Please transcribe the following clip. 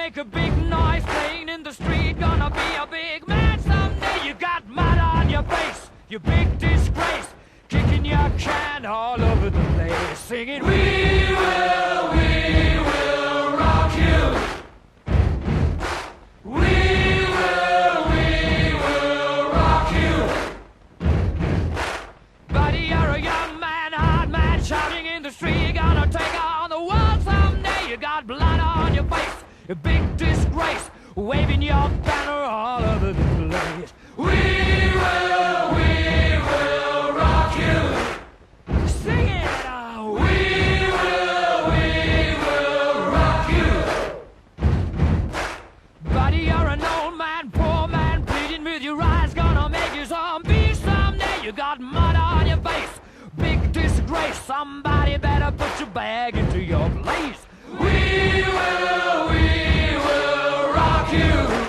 make a big noise playing in the street. Gonna be a big man someday. You got mud on your face, you big disgrace. Kicking your can all over the place, singing, we will rock you. We will rock you. Buddy, you're a young man, hard man, shouting in the street. You're gonna take on the world someday. You got blood on your face, a big disgrace, waving your banner all over the place. We will rock you. Sing it! We will rock you. Buddy, you're an old man, poor man, pleading with your eyes. Gonna make you zombie someday. You got mud on your face, big disgrace. Somebody better put your bag into your place. We will rock you.